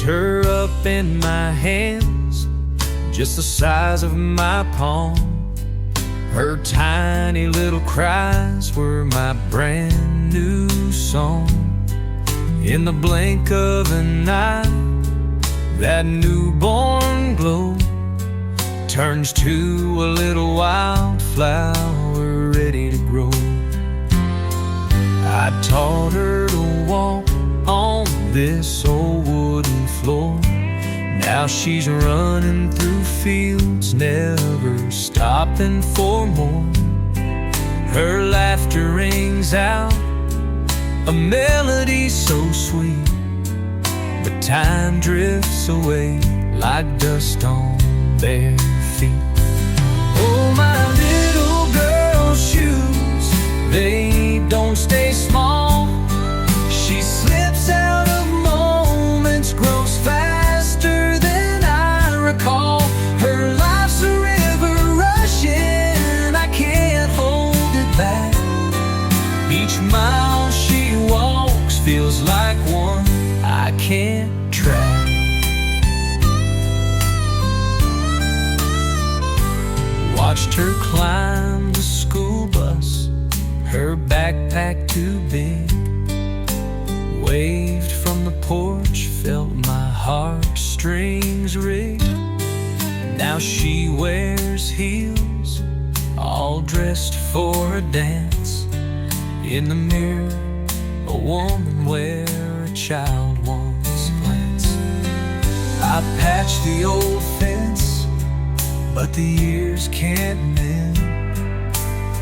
her up in my hands, just the size of my palm. Her tiny little cries were my brand new song. In the blink of an eye, that newborn glow turns to a little wildflower ready to grow. I taught her to walk on this old wooden floor. Now she's running through fields, never stopping for more. Her laughter rings out a melody so sweet, but time drifts away like dust on bare feet. Oh, my little girl's shoes, they don't stay small. She slips out of moments, grows faster than I recall. Her life's a river rushing, I can't hold it back. Each mile she walks feels like one I can't track. Watched her climb the school bus, her backpack too big. Waved from the porch, felt my heartstrings rig. Now she wears heels, all dressed for a dance. In the mirror, a woman where a child once glanced. I patched the old fence, but the years can't mend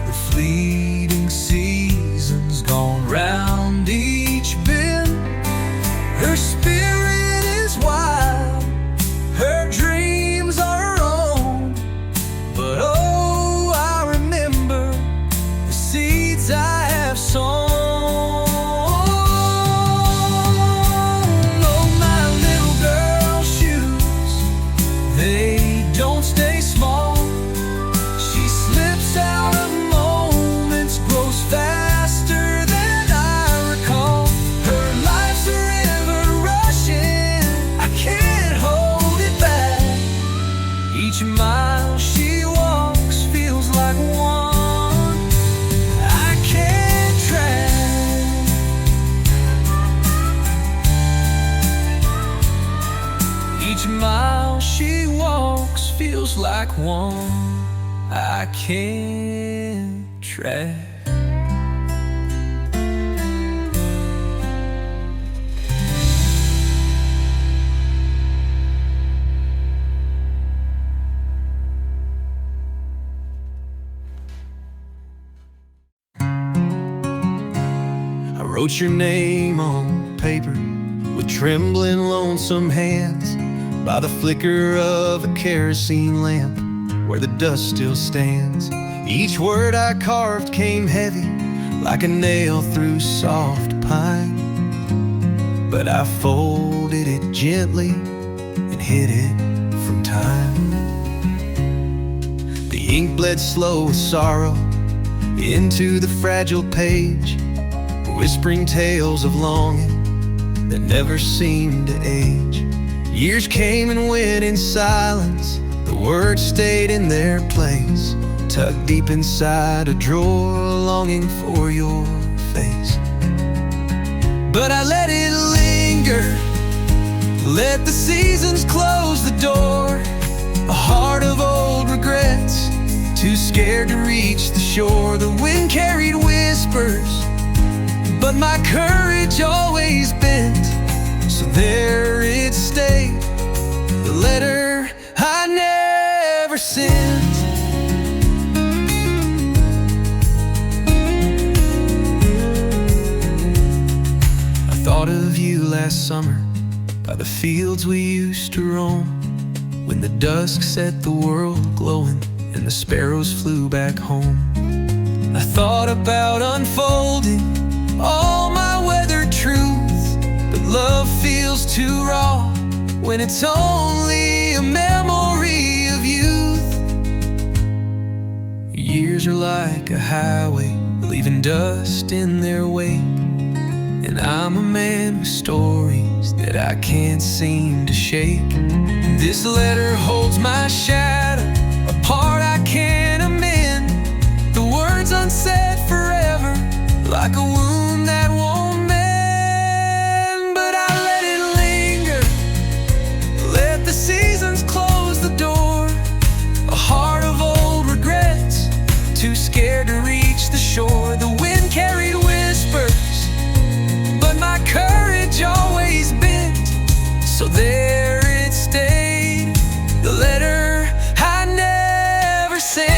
the fleeting seasons gone round each bend. Her spirit is wild, her dreams are her own, but oh, I remember the seeds I have sown. Oh, my little girl's shoes, they don't stay small. She slips out of moments, grows faster than I recall. Her life's a river rushing, I can't hold it back. Each mile she walks feels like one I can't track. Each mile she walks feels like one I can't track. I wrote your name on paper with trembling, lonesome hands by the flicker of a kerosene lamp where the dust still stands. Each word I carved came heavy like a nail through soft pine, but I folded it gently and hid it from time. The ink bled slow with sorrow into the fragile page, whispering tales of longing that never seemed to age. Years came and went in silence, the words stayed in their place, tucked deep inside a drawer, longing for your face. But I let it linger, let the seasons close the door. A heart of old regrets, too scared to reach the shore. The wind carried whispers, but my courage always bent, so there it stayed, the letter I never sent. I thought of you last summer by the fields we used to roam, when the dusk set the world glowing and the sparrows flew back home. I thought about unfolding all my weathered truths, but love feels too raw when it's only a memory of youth. Years are like a highway, leaving dust in their wake, And I'm a man with stories that I can't seem to shake. This letter holds my shadow, a part I can't amend. The words unsaid forever, like a wound that won't mend. But I let it linger, let the seasons close the door. A heart of old regrets, too scared to reach the shore. The wind carried whispers, but my courage always bent. So there it stayed, the letter I never sent.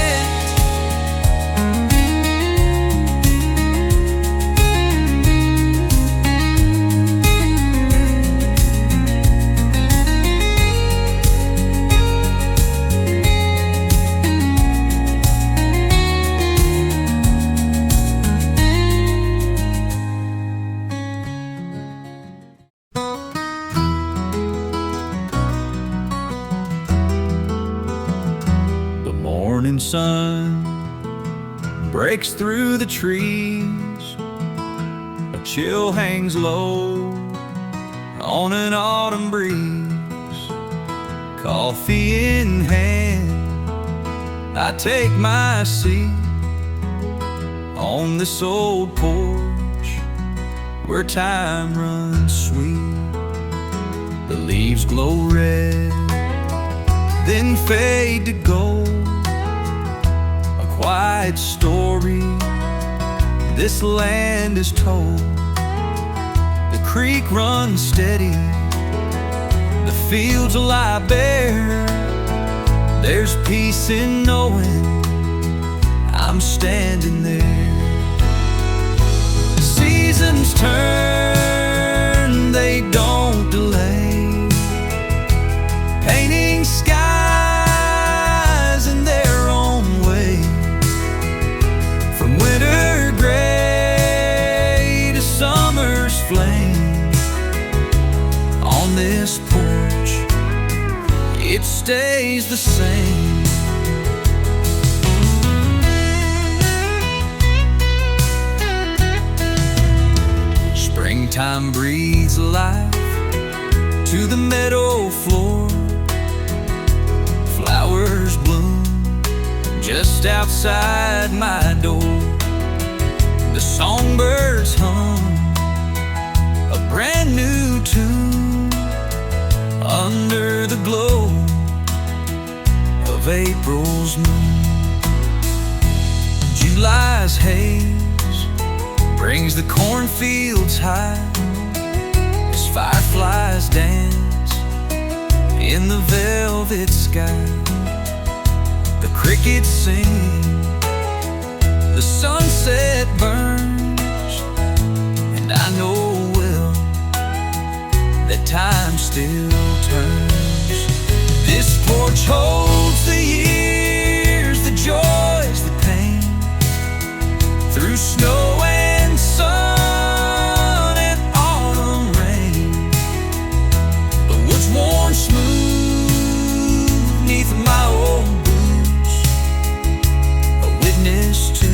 Morning sun breaks through the trees, a chill hangs low on an autumn breeze. Coffee in hand, I take my seat on this old porch where time runs sweet. The leaves glow red, then fade to gold. Quiet story this land is told. The creek runs steady, the fields lie bare. There's peace in knowing I'm standing there. Seasons turn, they don't delay, painting skies in their own way. From winter gray to summer's flame, on this porch it stays the same. Springtime breathes life to the meadow floor. Flowers bloom just outside my door. The songbirds hum a brand new tune under the glow of April's moon. July's haze brings the cornfields high as fireflies dance in the velvet sky. The crickets sing, the sunset burns, and I know well that time still turns. This porch holds the years, the joys, the pain, through snow and sun and autumn rain. The woods worn smooth neath my old to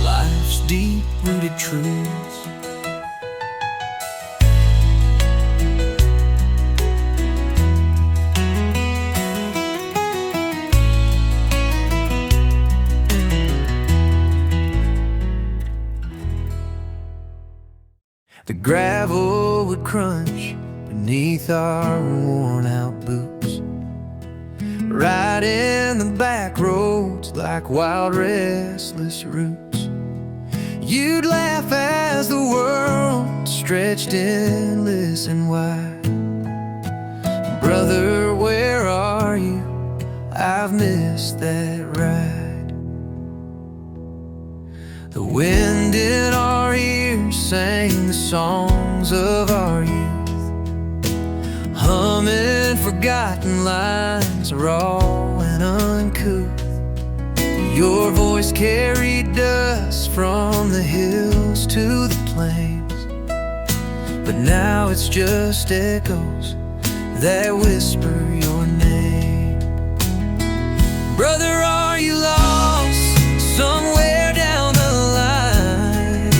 life's deep-rooted truths. The gravel would crunch beneath our worn-out boots, right in the back roads like wild restless roots. You'd laugh as the world stretched endless and wide. Brother, where are you? I've missed that ride. The wind in our ears sang the songs of our youth, humming forgotten lines, raw and uncouth. Your voice carried dust from the hills to the plains, but now it's just echoes that whisper your name. Brother, are you lost somewhere down the line?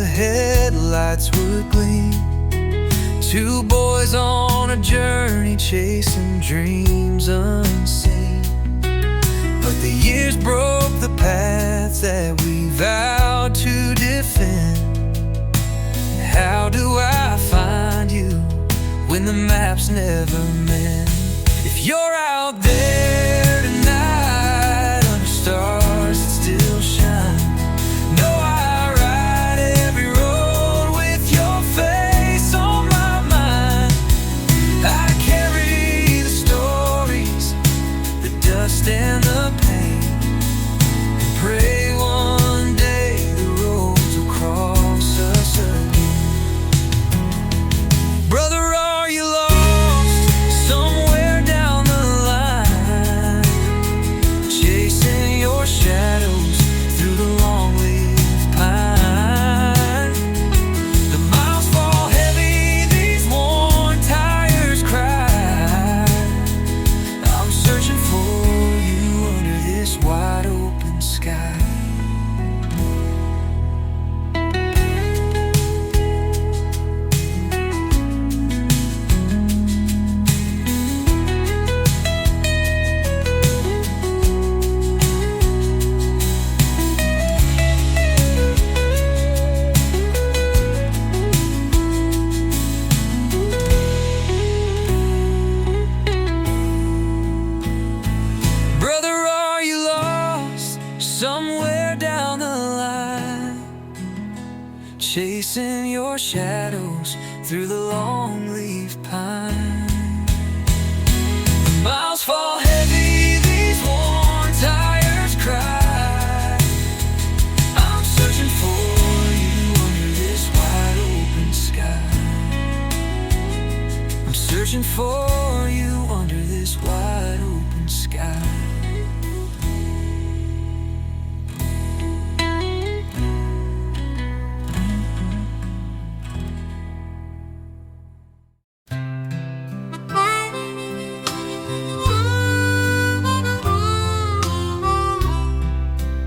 the headlights would gleam. Two boys on a journey chasing dreams unseen. But the years broke the paths that we vowed to defend. How do I find you when the maps never mend? If you're out there tonight under stars that still shine, know I ride every road with your face on my mind. I carry the stories, the dust and the pain, and pray one day the roads will cross us again. Brother, are you lost somewhere down the line, chasing your shadows through the long-leaved pine? The miles fall heavy, these worn tires cry. I'm searching for you under this wide-open sky. Brother, are you lost somewhere down the line, chasing your shadows through the long-leaved pine? The miles fall heavy, these worn tires cry. I'm searching for you under this wide-open sky. I'm searching for you under this wide-open sky.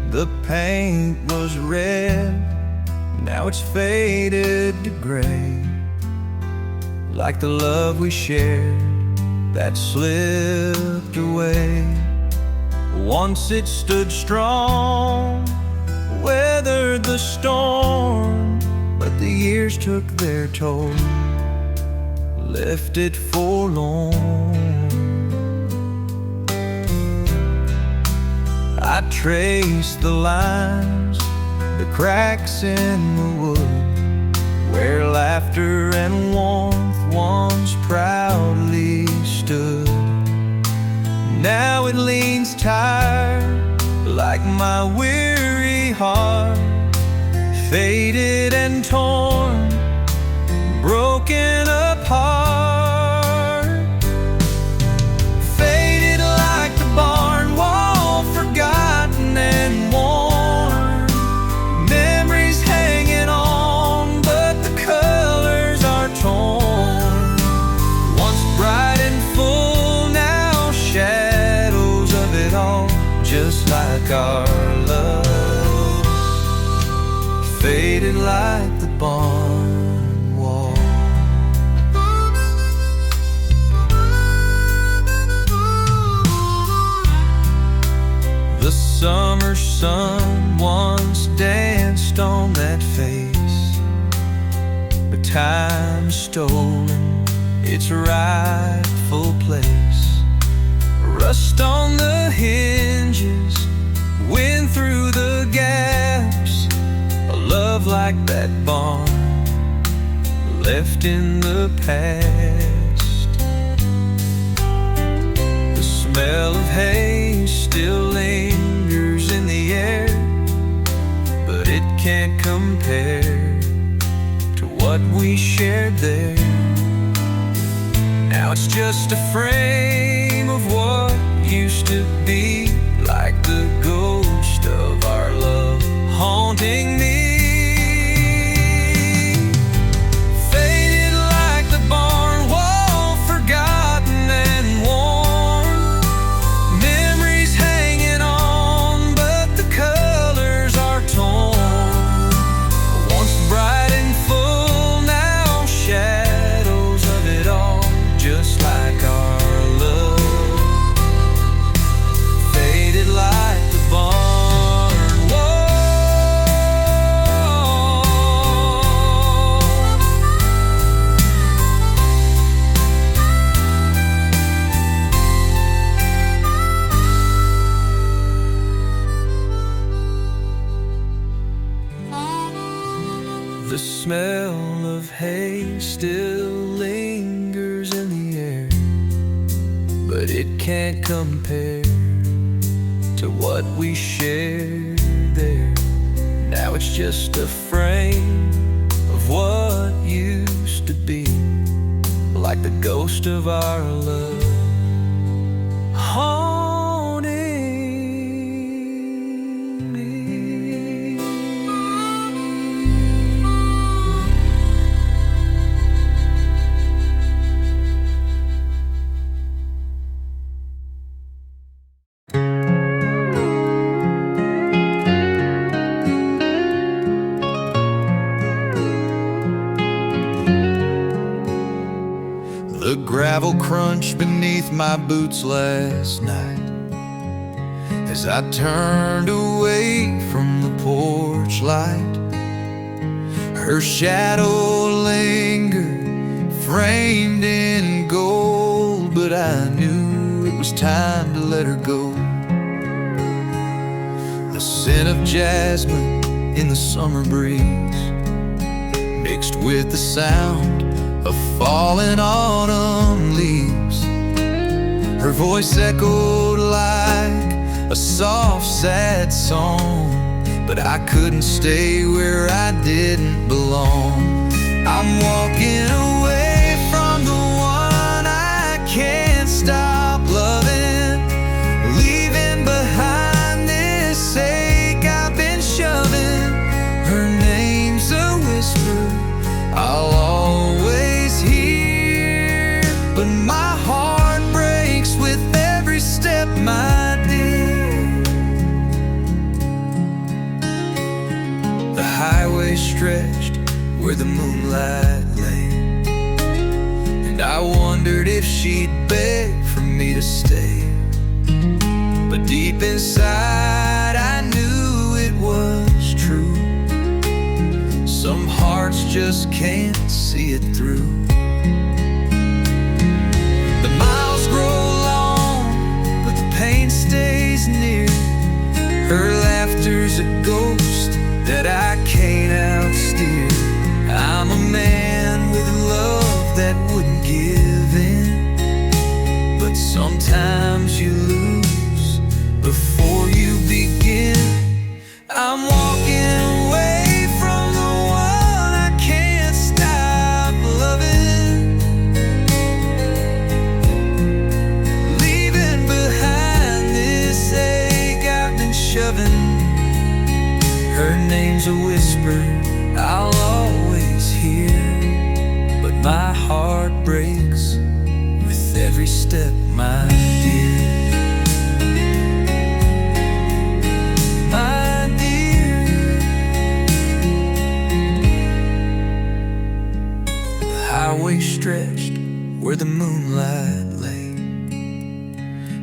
The paint was red, now it's faded to gray, like the love we shared that slipped away. Once it stood strong, weathered the storm, but the years took their toll, left it forlorn. I traced the lines, the cracks in the wood, where laughter and warmth once proudly stood. Now it leans tired, like my weary heart, faded and torn, broken apart. Faded like the barn wall, forgotten and worn. Memories hanging on, but the colors are torn. Once bright and full, now shadows of it all, just like our love, faded like the barn wall. The summer sun once danced on that face, but time stolen its rightful place. Rust on the hinges, wind through the gaps. A love like that barn, left in the past. The smell of hay still lingers in the air, but it can't compare to what we shared there. Now it's just a frame of what used to be, like the ghost of our love haunting me. Faded like the barn wall, forgotten and worn. Memories hanging on, but the colors are torn. Once bright smell of hay still lingers in the air, but it can't compare to what we shared there. Now it's just a frame of what used to be, like the ghost of our love haunting me. The gravel crunched beneath my boots last night as I turned away from the porch light. Her shadow lingered, framed in gold, but I knew it was time to let her go. The scent of jasmine in the summer breeze mixed with the sound of falling autumn leaves. Her voice echoed like a soft, sad song, but I couldn't stay where I didn't belong. I'm walking away from the one I can't stop loving, leaving behind this ache I've been shoving. Her name's a whisper I'll always hear, but my heart breaks with every step, my dear. The highway stretched where the moonlight lay, and I wondered if she'd beg for me to stay. But deep inside I knew it was true. Some hearts just can't see it through. The miles grow long, but the pain stays near. Her laughter's a ghost that I can't outsteer. I'm a man with a love that wouldn't give in, but sometimes you lose before you begin. I'm walking away from the one I can't stop loving, leaving behind this ache I've been shoving. Her name's a whisper I'll always hear, but my heart breaks with every step, my dear. My dear. The highway stretched where the moonlight lay,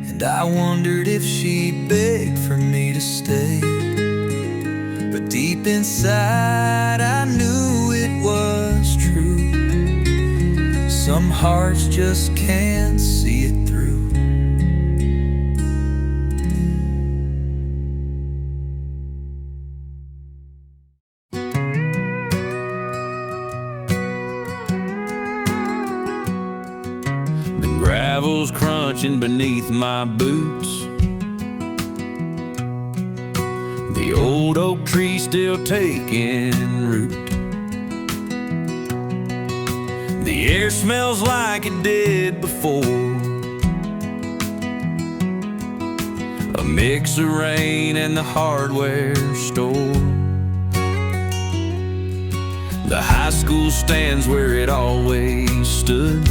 and I wondered if she'd beg for me to stay. But deep inside I knew it was true. Some hearts just can't see it through. The gravel's crunching beneath my boots. The old oak tree still taking root. The air smells like it did before, a mix of rain and the hardware store. The high school stands where it always stood,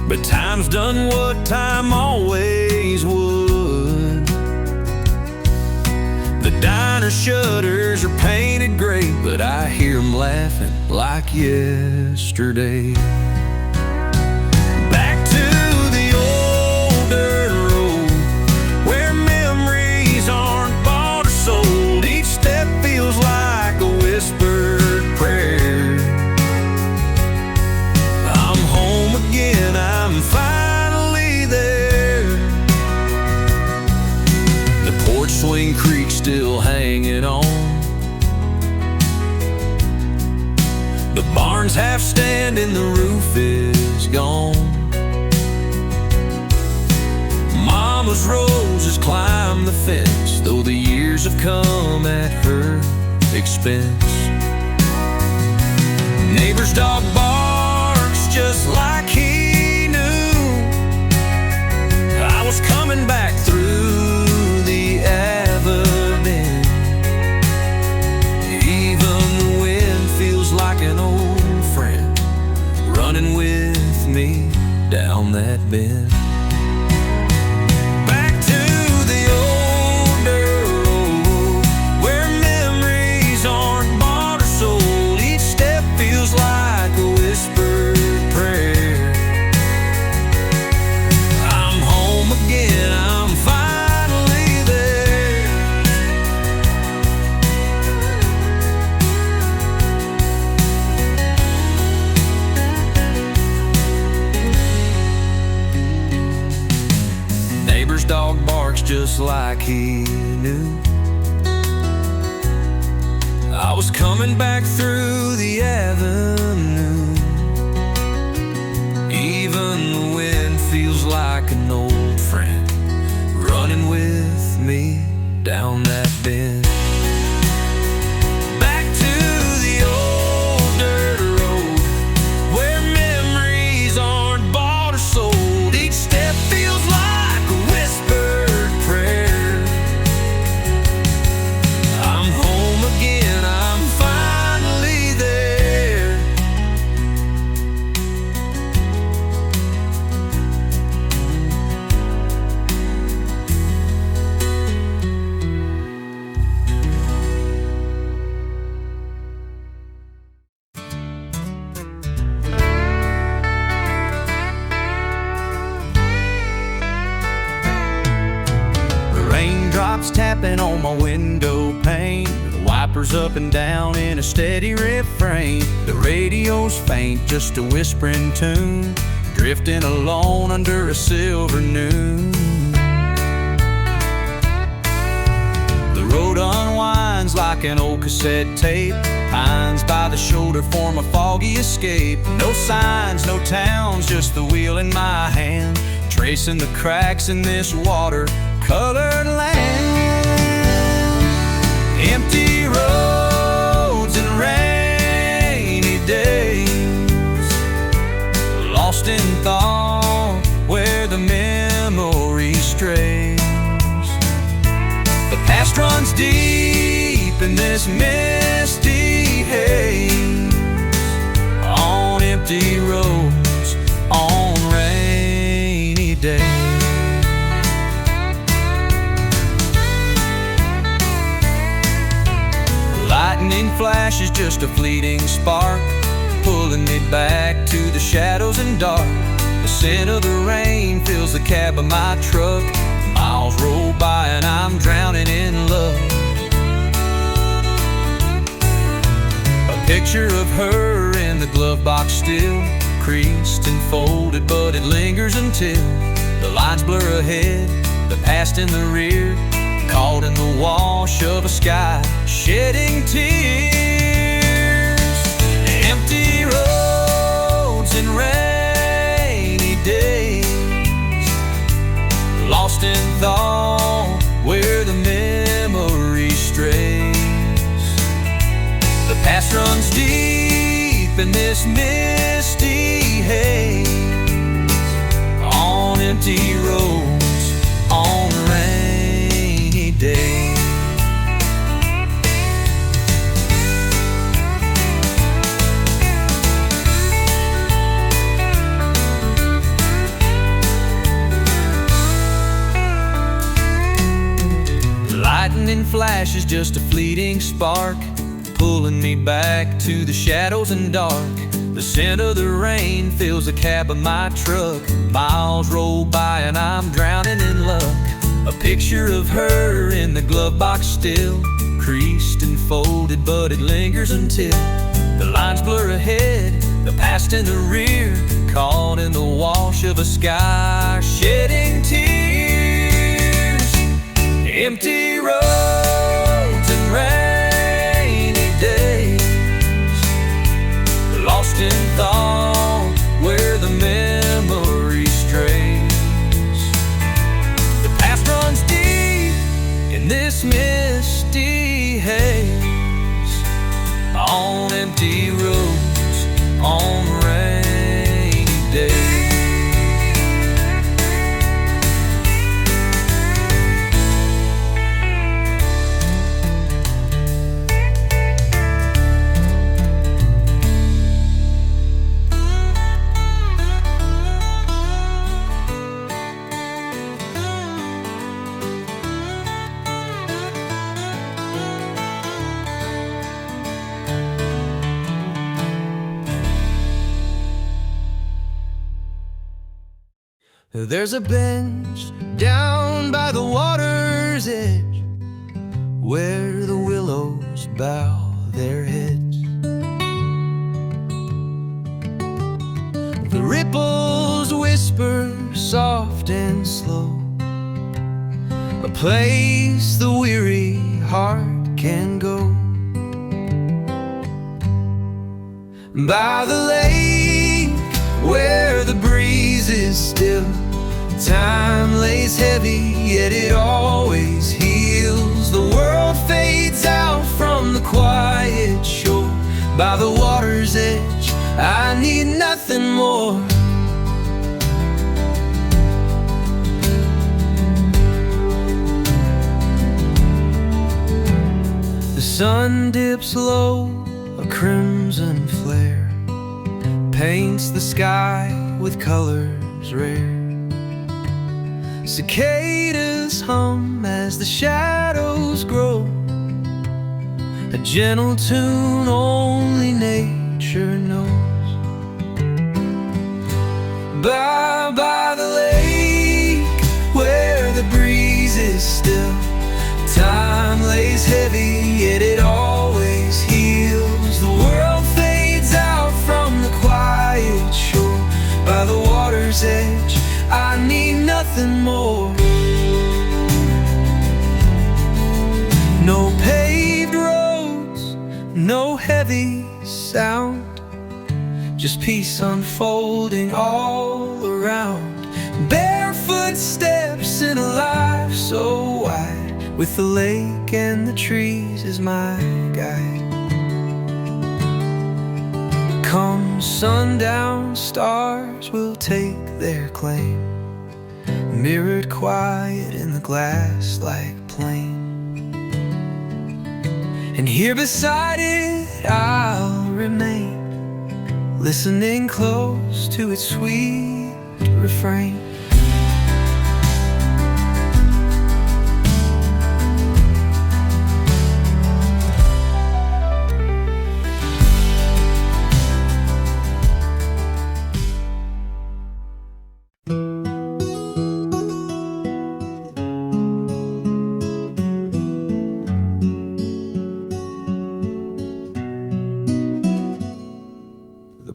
but time's done what time always would. The diner shutters are painted gray, but I hear them laughing like yesterday. Back to the old dirt road where memories aren't bought or sold. Each step feels like a whispered prayer. I'm home again, I'm finally there. The porch swing creak still hanging on, The barn's half standing, the roof is gone. Mama's roses climb the fence, though the years have come at her expense. Neighbor's dog barks just like he knew I was coming back through the avenue. Even the wind feels like an old friend, running with me down that bend. Dog barks just like he knew I was coming back through the avenue. Even the wind feels like an old friend, running with me down that bend. Raindrops tapping on my window pane, the wipers up and down in a steady refrain. The radio's faint, just a whispering tune, drifting alone under a silver noon. The road unwinds like an old cassette tape, pines by the shoulder form a foggy escape. No signs, no towns, just the wheel in my hand, tracing the cracks in this water-colored land. Empty roads and rainy days, lost in thought where the memory strays. The past runs deep in this misty haze, on empty roads, on rainy days. Lightning flash is just a fleeting spark, pulling me back to the shadows and dark. The scent of the rain fills the cab of my truck. Miles roll by and I'm drowning in love. A picture of her in the glove box still, creased and folded, but it lingers until the lines blur ahead, the past in the rear, caught in the wash of a sky shedding tears. Empty roads and rainy days, lost in thought where the memory strays. The past runs deep in this misty haze, on empty roads, on rainy days. Lightning flash is just a fleeting spark, pulling me back to the shadows and dark. The scent of the rain fills the cab of my truck. Miles roll by and I'm drowning in luck. A picture of her in the glove box still, creased and folded, but it lingers until the lines blur ahead, the past in the rear, caught in the wash of a sky shedding tears. Empty roads and rainy days, empty roads on rainy days. There's a bench down by the water's edge where the willows bow their heads. The ripples whisper soft and slow, a place the weary heart can go. By the lake where the breeze is still, time lays heavy, yet it always heals. The world fades out from the quiet shore. By the water's edge, I need nothing more. The sun dips low, a crimson flare paints the sky with colors rare. Cicadas hum as the shadows grow, a gentle tune only nature knows. By the lake where the breeze is still, time lays heavy, yet it always heals. The world fades out from the quiet shore. By the water's edge, I need nothing more. No paved roads, no heavy sound, just peace unfolding all around. Barefoot steps in a life so wide, with the lake and the trees as my guide. Come sundown, stars will take their claim, mirrored quiet in the glass-like plain. And here beside it I'll remain, listening close to its sweet refrain.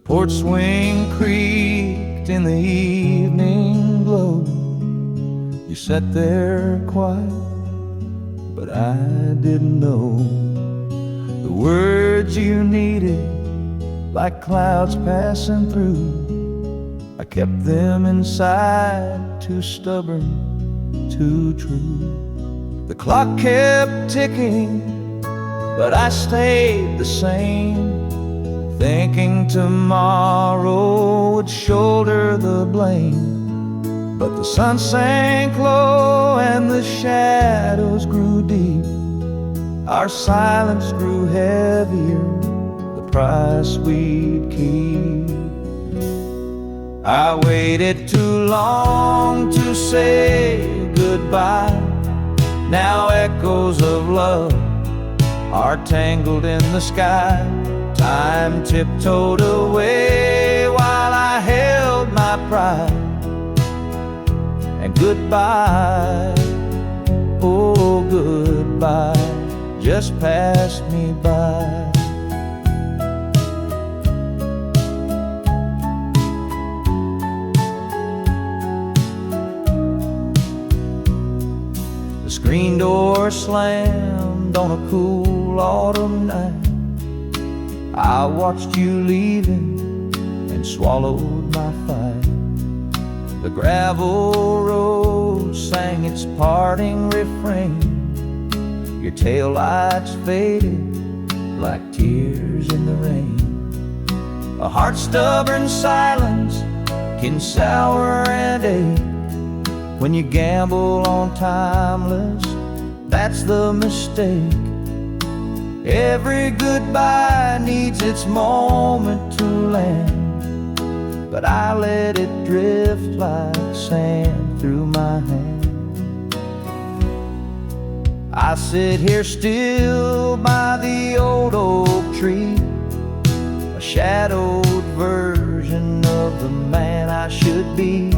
Porch swing creaked in the evening glow. You sat there quiet, but I didn't know the words you needed, like clouds passing through. I kept them inside, too stubborn, too true. The clock kept ticking, but I stayed the same, thinking tomorrow would shoulder the blame. But the sun sank low and the shadows grew deep. Our silence grew heavier, the price we'd keep. I waited too long to say goodbye. Now echoes of love are tangled in the sky. Time tiptoed away while I held my pride. And goodbye, oh goodbye, just passed me by. The screen door slammed on a cool autumn night. I watched you leaving and swallowed my fight. The gravel road sang its parting refrain. Your taillights faded like tears in the rain. A heart-stubborn silence can sour and ache. When you gamble on timeless, that's the mistake. Every goodbye needs its moment to land, but I let it drift like sand through my hand. I sit here still by the old oak tree, a shadowed version of the man I should be.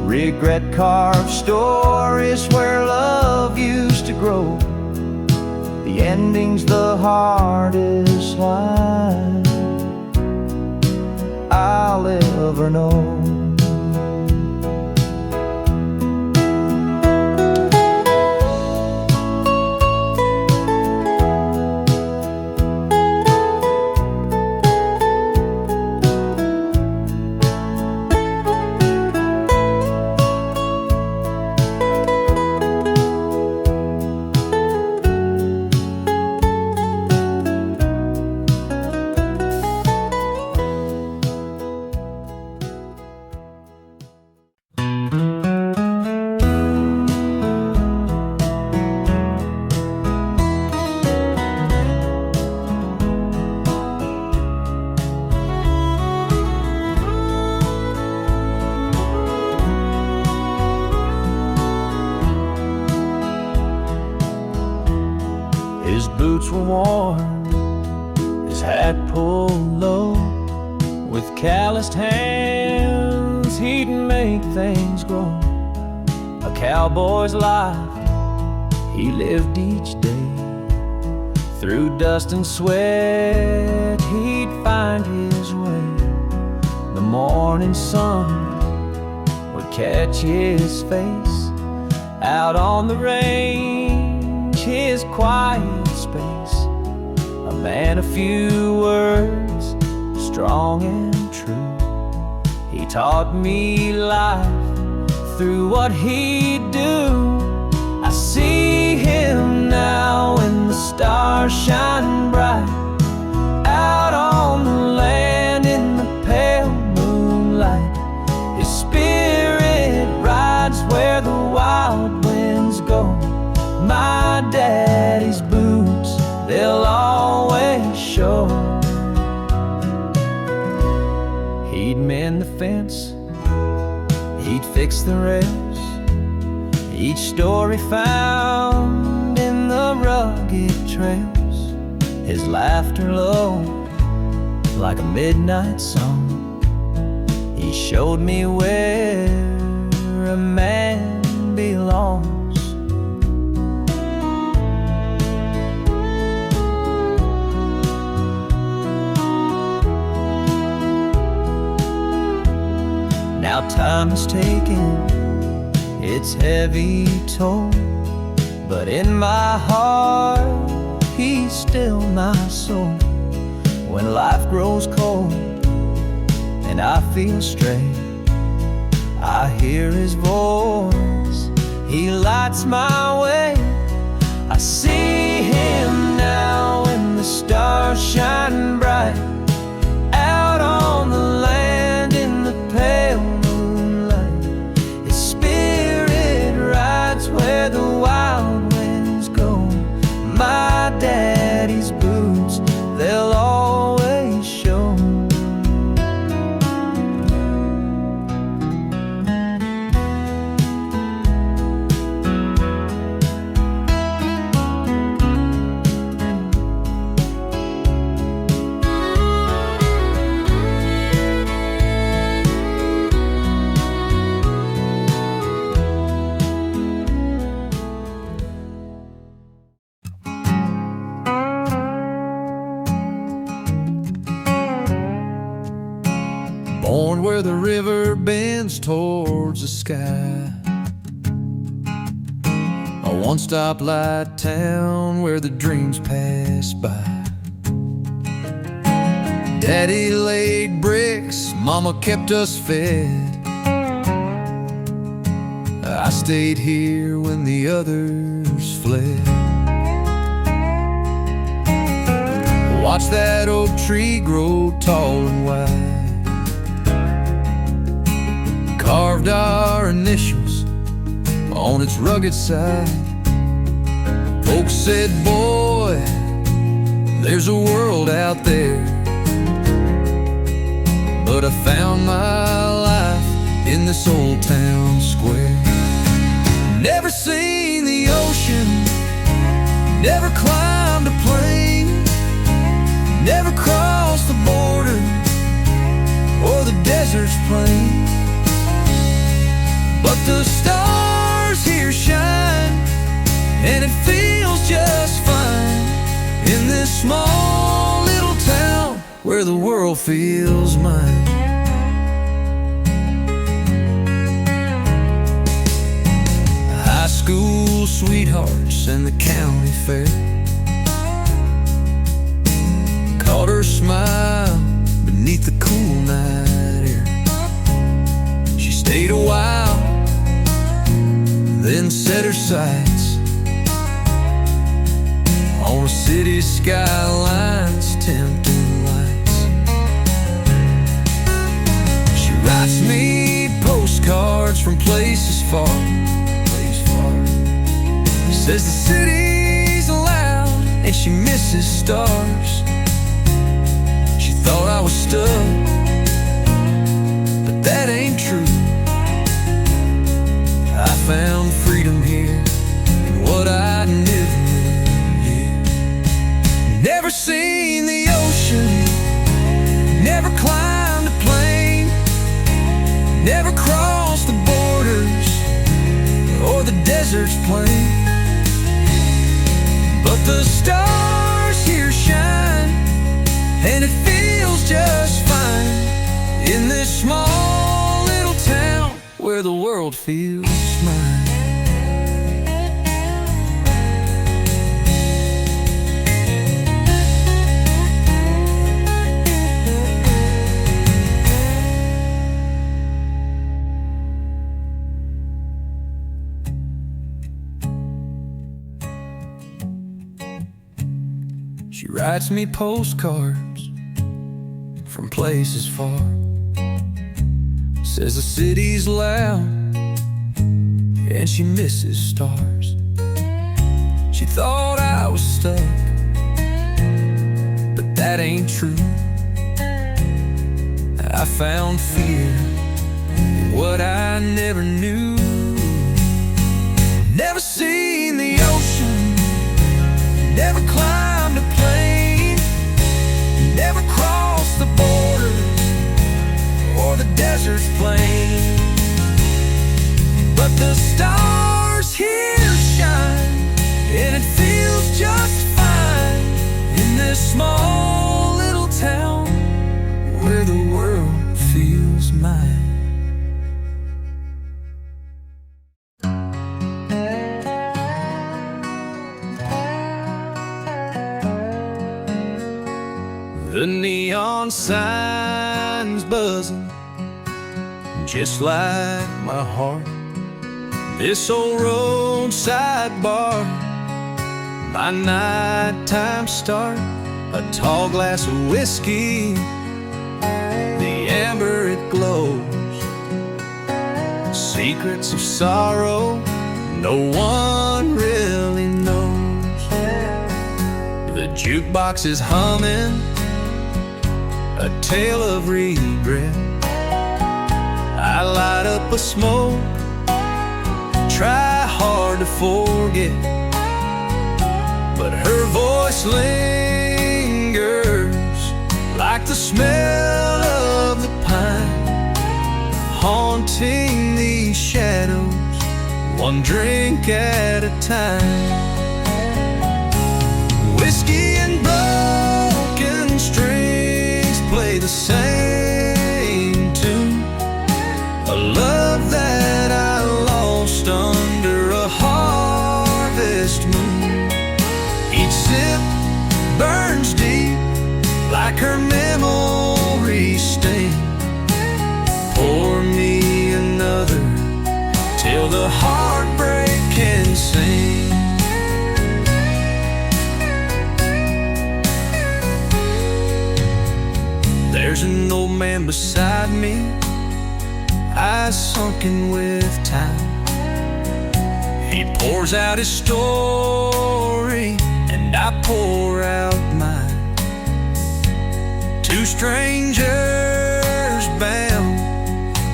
Regret carved stories where love used to grow. The ending's the hardest line I'll ever know. His boots were worn, his hat pulled low. With calloused hands, he'd make things grow. A cowboy's life he lived each day. Through dust and sweat, he'd find his way. The morning sun would catch his face. Out on the range, his quiet space. A man of few words, strong and true. He taught me life through what he'd do. I see him now when the stars shine bright. Out on the land in the pale moonlight. His spirit rides where the wild winds go. My daddy's boots, they'll always show. He'd mend the fence, he'd fix the rails. Each story found in the rugged trails. His laughter low, like a midnight song. He showed me where a man belongs. Now time has taken its heavy toll, but in my heart, he's still my soul. When life grows cold and I feel stray, I hear his voice, he lights my way. I see him now when the stars shine bright. Out on the land in the pale moonlight. His spirit rides where the wild winds go. My daddy's boots, they'll always show. Born where the river bends towards the sky, a one-stop light town where the dreams pass by. Daddy laid bricks, Mama kept us fed. I stayed here when the others fled. Watch that oak tree grow tall and wide. Carved our initials on its rugged side. Folks said, boy, there's a world out there. But I found my life in this old town square. Never seen the ocean, never climbed a plane, never crossed the border or the desert's plain. But the stars here shine, and it feels just fine in this small little town where the world feels mine. High school sweethearts and the county fair, caught her smile beneath the cool night air. She stayed a while, then set her sights on a city skyline's tempting lights. She writes me postcards from places far, says the city's loud and she misses stars. She thought I was stuck, but that ain't true. I found freedom here in what I never knew. Never seen the ocean, never climbed a plane, never crossed the borders or the desert's plain. But the stars here shine, and it feels just fine in this small little town where the world feels mine. She writes me postcards from places far, says the city's loud and she misses stars. She thought I was stuck, but that ain't true. I found fear in what I never knew. Never seen the ocean, never climbed a plane, never crossed the border or the desert's plain. But the stars here shine, and it feels just fine in this small little town where the world feels mine. The neon signs buzzing just like my heart. This old roadside bar, my nighttime start. A tall glass of whiskey, the amber it glows. Secrets of sorrow no one really knows. The jukebox is humming a tale of regret. I light up a smoke, try hard to forget, but her voice lingers like the smell of the pine, haunting these shadows, one drink at a time. Whiskey and broken strings play the same tune, a love that I lost under a harvest moon. Each sip burns deep like her memory stain. Pour me another till the heartbreak can sing. There's an old man beside me, eyes sunken with time. He pours out his story, and I pour out mine. Two strangers bound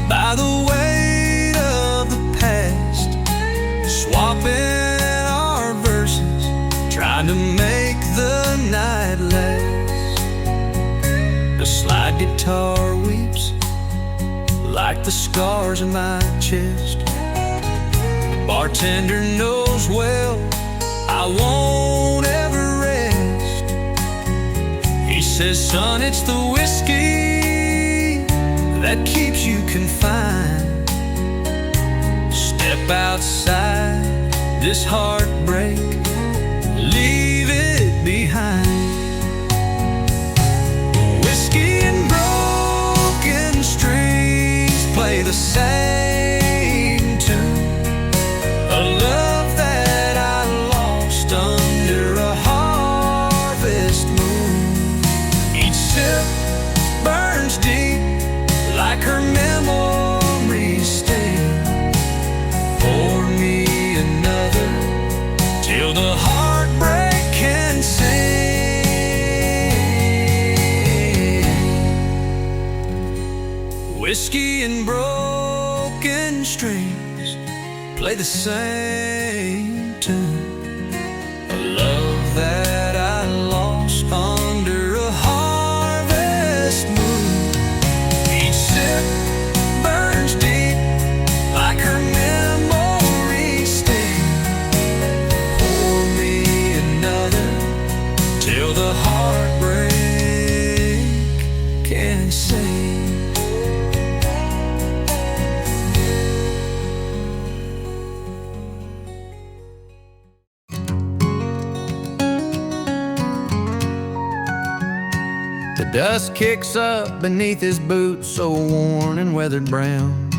by the weight of the past, swapping our verses, trying to make the night last. The slide guitar weeps like the scars in my chest. Bartender knows well I won't ever rest. He says, son, it's the whiskey that keeps you confined. Step outside this heartbreak, leave it behind. Whiskey and broken strings play the same tune. A love that I lost under a harvest moon. Each sip burns deep like her memories stay. Pour me another till the heartbreak can sing. Whiskey and broken strings play the same tune. A love that I lost under a harvest moon. Each sip burns deep like her memories stay. Pour me another till the heartbreak can sing. The dust kicks up beneath his boots, so worn and weathered brown.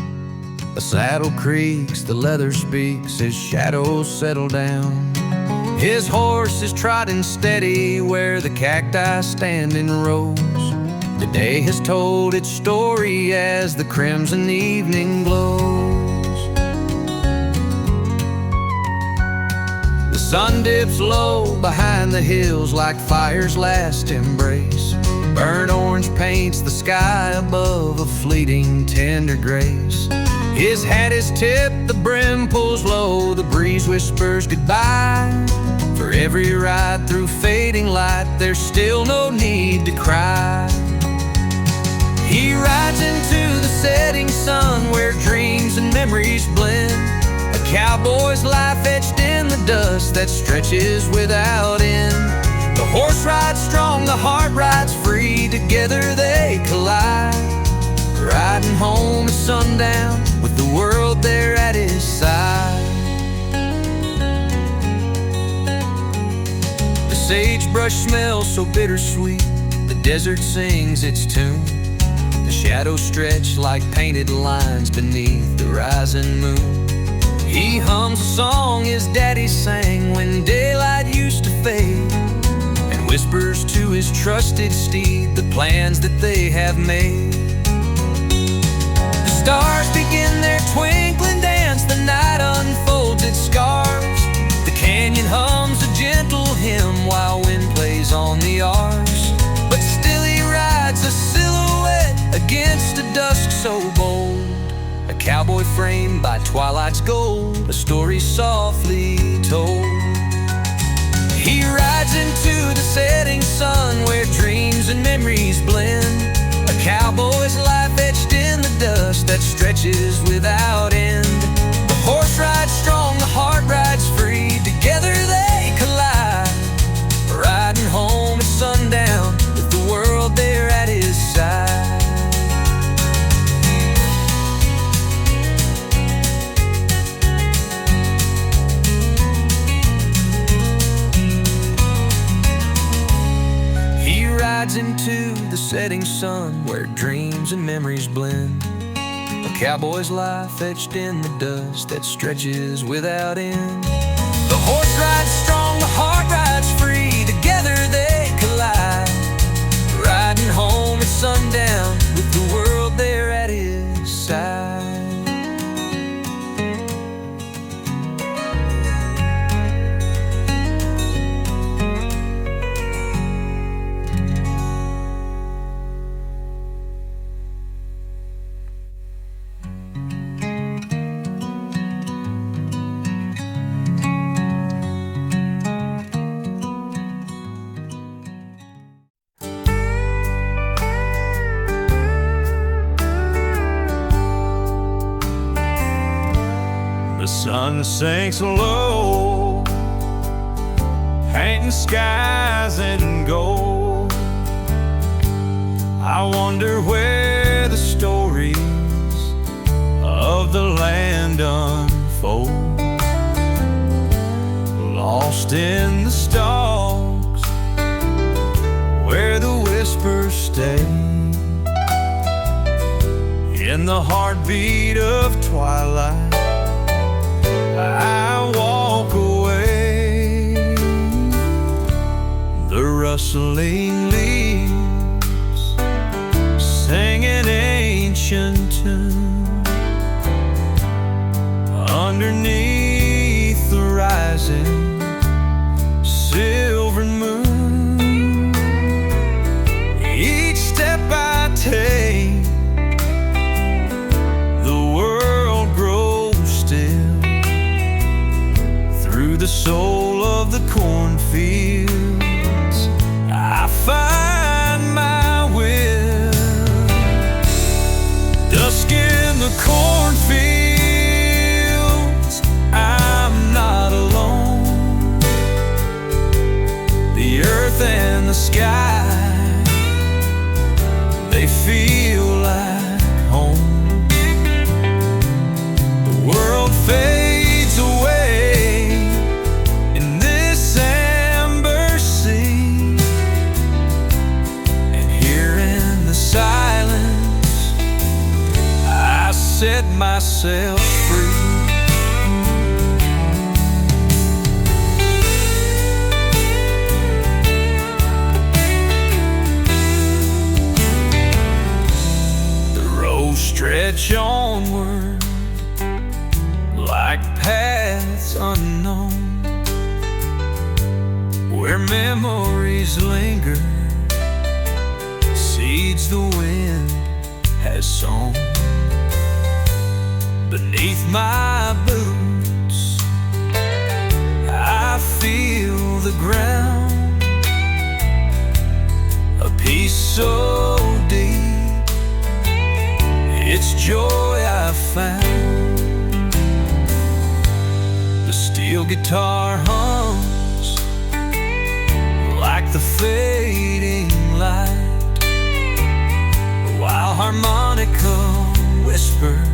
The saddle creaks, the leather speaks, his shadows settle down. His horse is trotting steady where the cacti stand in rows. The day has told its story as the crimson evening glows. The sun dips low behind the hills like fire's last embrace. Burnt orange paints the sky above a fleeting tender grace. His hat is tipped, the brim pulls low, the breeze whispers goodbye. For every ride through fading light, there's still no need to cry. He rides into the setting sun where dreams and memories blend. A cowboy's life etched in the dust that stretches without end. The horse rides strong, the heart rides free, together they collide. Riding home at sundown with the world there at his side. The sagebrush smells so bittersweet, the desert sings its tune. The shadows stretch like painted lines beneath the rising moon. He hums a song his daddy sang when daylight used to fade, and whispers to his trusted steed the plans that they have made. The stars begin their twinkling dance, the night unfolds its scars. The canyon hums a gentle hymn while wind plays on the arcs. But still he rides a silhouette against a dusk so bold, a cowboy framed by twilight's gold, a story softly told. He rides into the setting sun where dreams and memories blend. A cowboy's life etched in the dust that stretches without end. The horse rides strong, the heart rides free, together they collide. Riding home at sundown with the world there at his side. Rides into the setting sun where dreams and memories blend. A cowboy's life etched in the dust that stretches without end. The horse rides strong, the heart rides free, together they collide. Riding home at sundown sun sinks low, painting skies in gold. I wonder where the stories of the land unfold, lost in the stalks where the whispers stay. In the heartbeat of twilight, I walk away. The rustling leaves sing an ancient tune underneath the rising silver moon. Each step I take, the soul of the cornfields, I find my will. Dusk in the cornfields, I'm not alone. The earth and the sky, they feel like home. The world fades away set myself free. The roads stretch onward like paths unknown, where memories linger, seeds the wind has sown. Beneath my boots, I feel the ground, a peace so deep, it's joy I've found. The steel guitar hums like the fading light, while harmonica whispers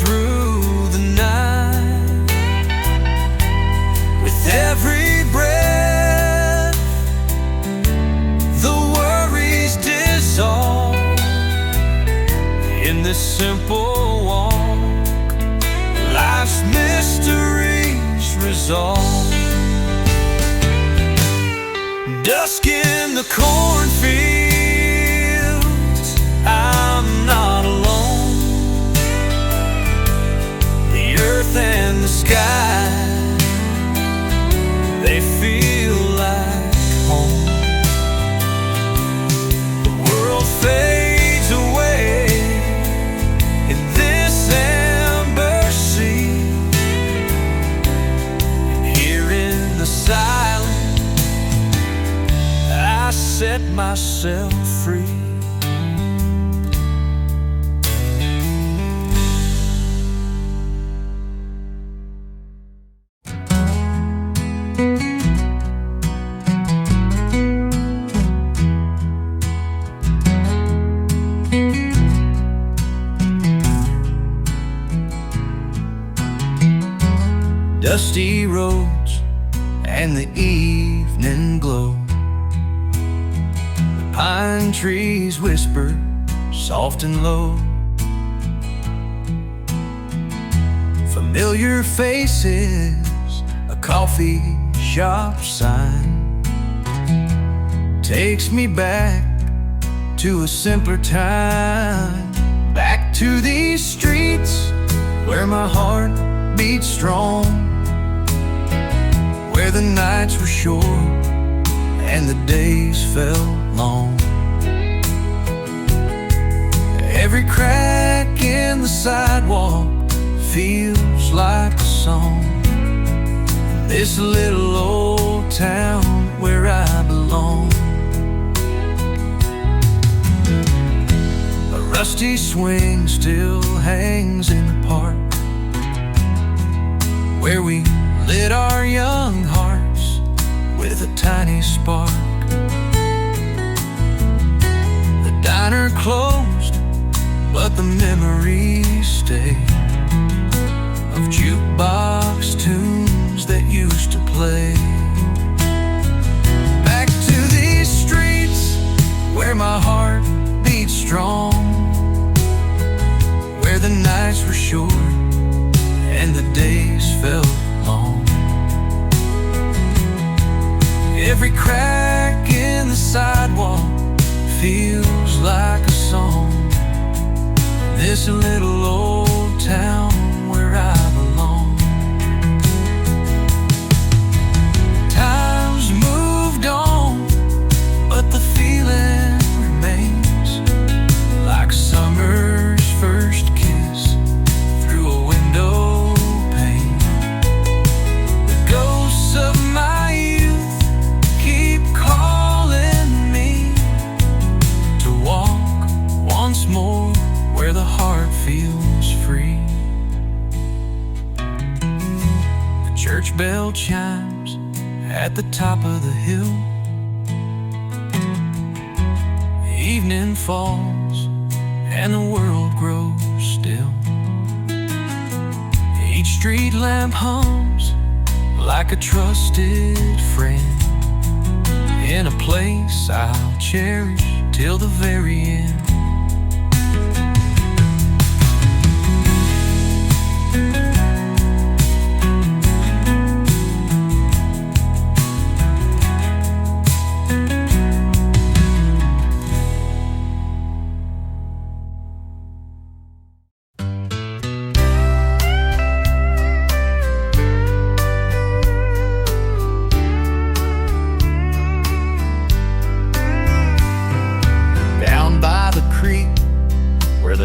through the night. With every breath, the worries dissolve. In this simple walk, life's mysteries resolve. Dusk in the cornfields, I'm not alone. The earth and the sky, they feel like home. The world fades away in this amber sea, and here in the silence, I set myself free. Dusty roads and the evening glow, the pine trees whisper soft and low. Familiar faces, a coffee shop sign takes me back to a simpler time. Back to these streets where my heart beats strong, where the nights were short and the days felt long. Every crack in the sidewalk feels like a song. This little old town where I belong. A rusty swing still hangs in the park, where we lit our young hearts with a tiny spark. The diner closed, but the memories stay of jukebox tunes that used to play. Back to these streets where my heart beats strong, where the nights were short and the days felt long. Every crack in the sidewalk feels like a song. This little old town where I belong. Time's moved on, but the feeling remains, like summer's first kiss through a window pane. The ghosts of my youth keep calling me to walk once more where the heart feels free. The church bell chimes at the top of the hill. Evening falls and the world grows still. Each street lamp hums like a trusted friend, in a place I'll cherish till the very end.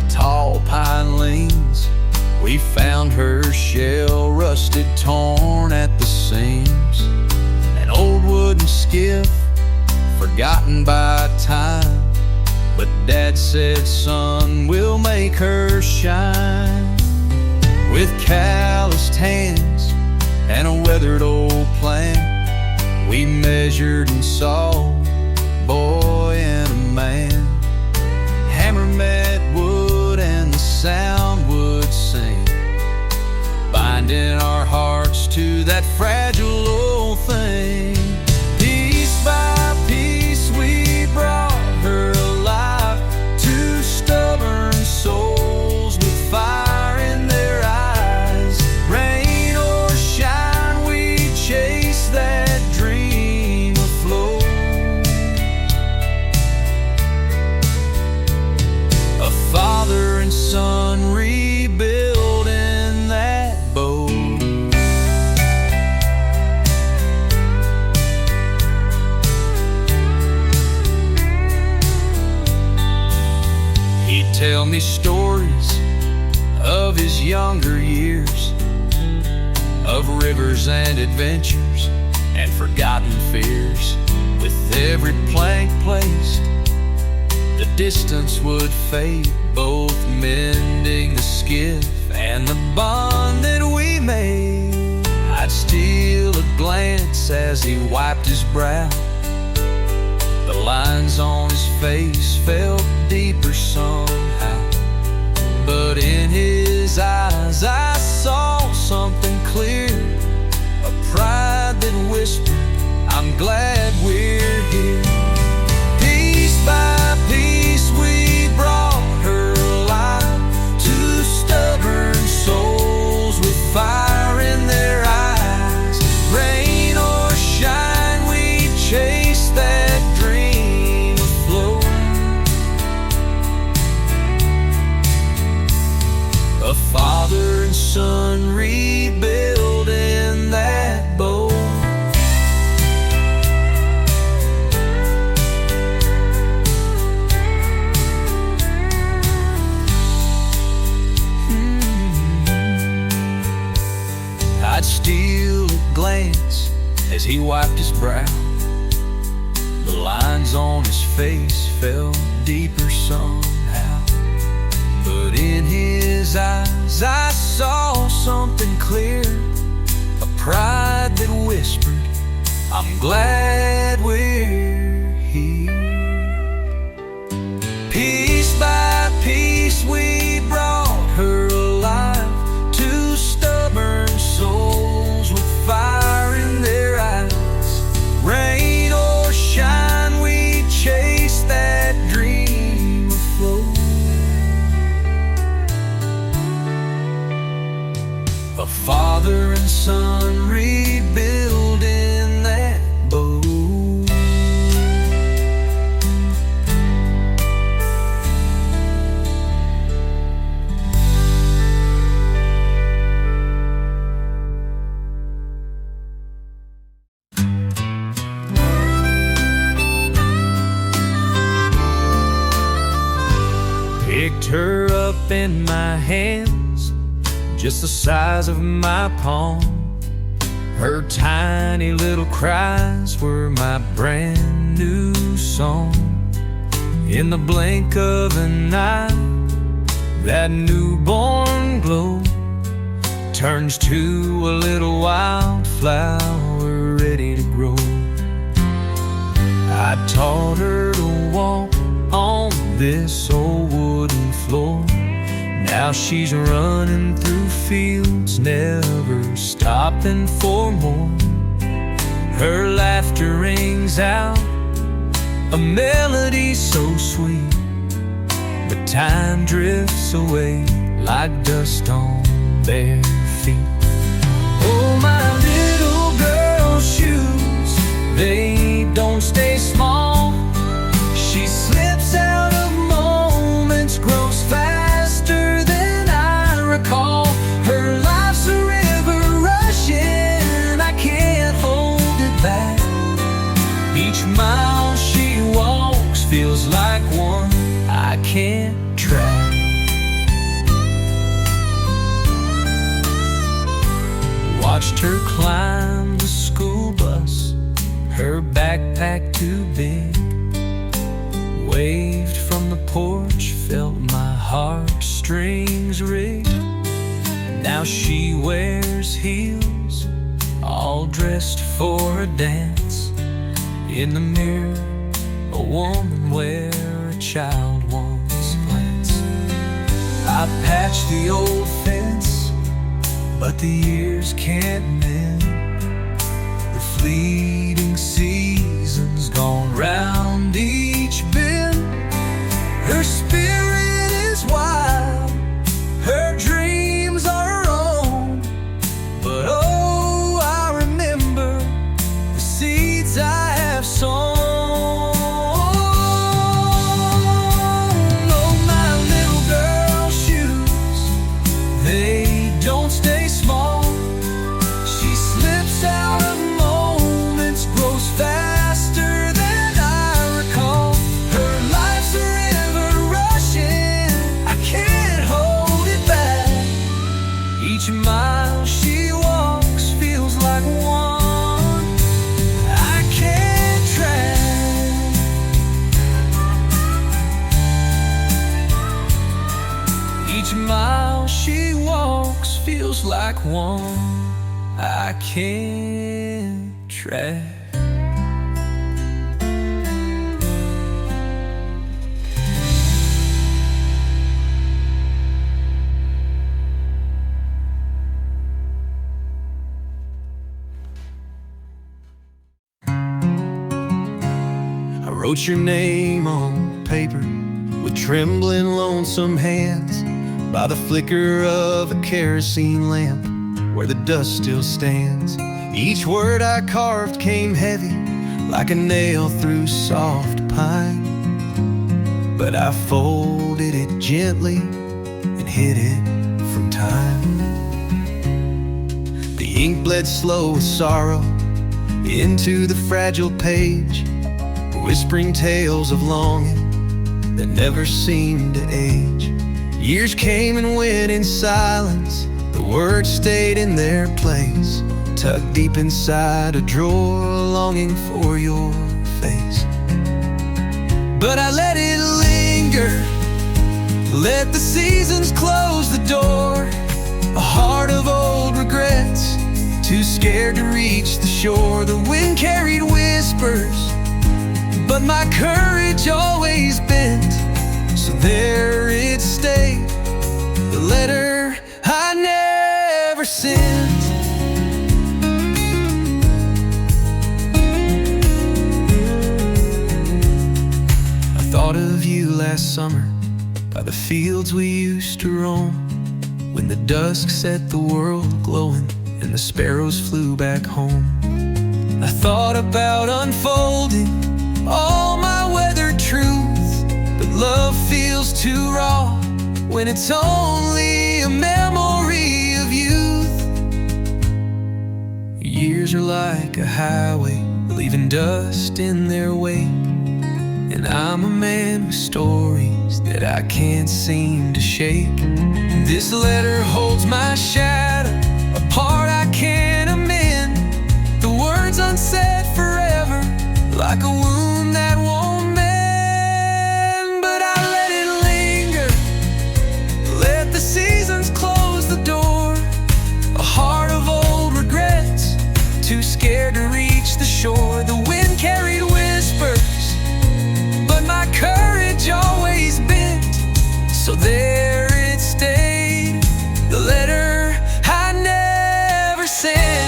Tall pine leans, we found her shell rusted, torn at the seams. An old wooden skiff, forgotten by time, but Dad said, son, we'll make her shine. With calloused hands and a weathered old plan, we measured and saw a boy and a man. Hammer met wood and the sound would sing, binding our hearts to that fragile old thing. Piece by piece we brought her alive, two stubborn souls with fire in their eyes. Rain or shine, we chased that dream afloat. A father and son rebuilding that boat. He'd tell me stories of his younger years, of rivers and adventures and forgotten fears. With every plank placed, the distance would fade, both mending the skiff and the bond that we made. I'd steal a glance as he wiped his brow. The lines on his face felt deeper somehow, but in his eyes I saw something clear, a pride that whispered, I'm glad we're here. Piece by piece we brought her alive, two stubborn souls with fire in their eyes. Rain or shine, we chased that dream afloat. A father and son rebuilding that boat. I'd steal a glance as he wiped his brow. The lines on his face felt deeper somehow, but in his eyes I saw something clear, pride that whispered, I'm glad we're here. Piece by piece we brought her alive, two stubborn souls with fire in their eyes. Rain or shine, we chased that dream afloat. A father and son rebuilding that boat. Picked her up in my hands, just the size of my palm. Her tiny little cries were my brand new song. In the blink of an eye, that newborn glow turns to a little wildflower ready to grow. I taught her to walk on this old wooden floor. Now she's running through fields, never stopping for more. Her laughter rings out a melody so sweet, but time drifts away like dust on bare feet. Oh, my little girl's shoes, they don't stay small. She slips out of moments, grows faster than I recall. Her life's a river rushing, I can't hold it back. Each mile she walks feels like one I can't track. Watched her climb the school bus, her backpack too big. Waved from the porch, felt my heartstrings rig. Now she wears heels, all dressed for a dance. In the mirror, a woman where a child once plants. I patched the old fence, but the years can't mend the fleeting seasons gone round each bend. Her spirit is wild, her dreams are her own. But oh, I remember the seeds I have sown. Oh, my little girl's shoes, they don't stay small. She slips out of moments, grows faster than I recall. Her life's a river rushing, I can't hold it back. Each mile she walks feels like one I can't track. Each mile she walks feels like one I can't track. I wrote your name on paper with trembling, lonesome hands by the flicker of a kerosene lamp where the dust still stands. Each word I carved came heavy like a nail through soft pine, but I folded it gently and hid it from time. The ink bled slow with sorrow into the fragile page, whispering tales of longing that never seemed to age. Years came and went in silence, the words stayed in their place, tucked deep inside a drawer, longing for your face. But I let it linger, let the seasons close the door, a heart of old regrets too scared to reach the shore. The wind carried whispers, but my courage always bent, so there it stayed, the letter I never sent. I thought of you last summer by the fields we used to roam, when the dusk set the world glowing and the sparrows flew back home. I thought about unfolding all my weathered truths, but love feels too raw when it's only a memory of youth. Years are like a highway, leaving dust in their wake, and I'm a man with stories that I can't seem to shake. This letter holds my shadow, a part I can't amend, the words unsaid forever, like a wound that won't mend. But I let it linger, let the seasons close the door, a heart of old regrets, too scared to reach the shore. The wind carried whispers, but my courage always bent, so there it stayed, the letter I never sent.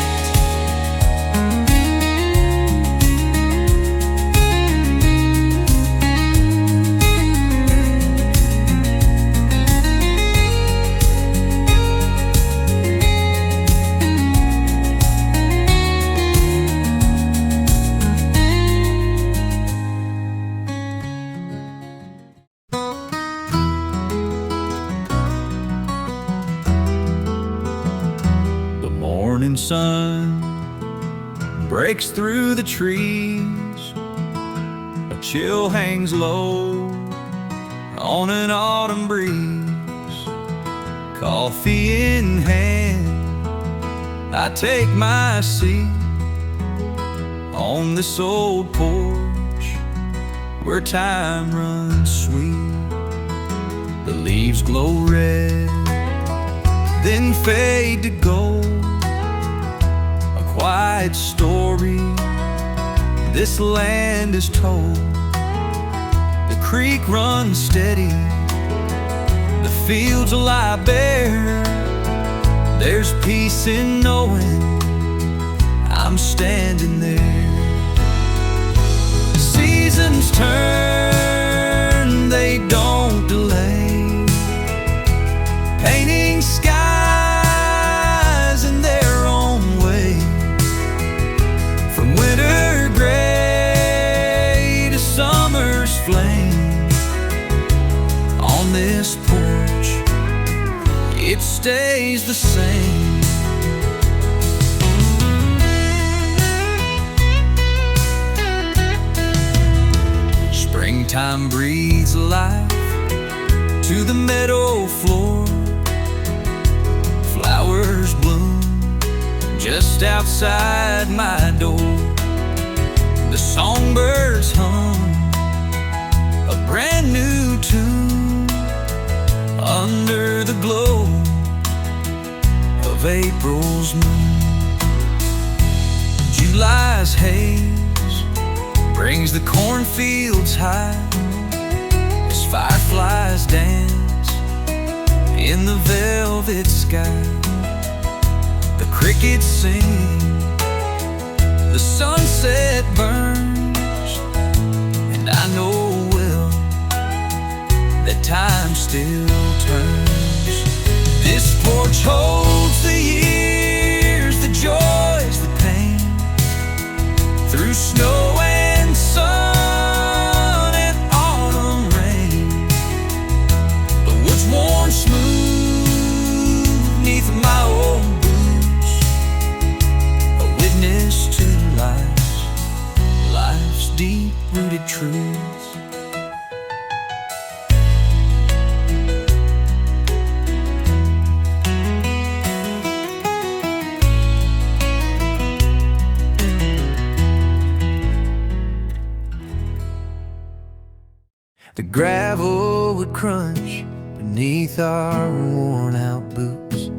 Morning sun breaks through the trees, a chill hangs low on an autumn breeze. Coffee in hand, I take my seat on this old porch where time runs sweet. The leaves glow red, then fade to gold, quiet story this land is told. The creek runs steady, the fields lie bare, there's peace in knowing I'm standing there. Seasons turn, they don't delay, painting skies in their own way. From winter gray to summer's flame, on this porch it stays the same. Springtime breathes life to the meadow floor, flowers bloom just outside my door. The songbirds hum a brand new tune under the glow of April's moon. July's haze brings the cornfields high as fireflies dance in the velvet sky. The crickets sing, the sunset burns, and I know well that time still turns. This porch holds the years, the joys, the pain, through snow and sun and autumn rain. The woods worn smooth neath my old to life's deep-rooted truths. The gravel would crunch beneath our worn-out boots,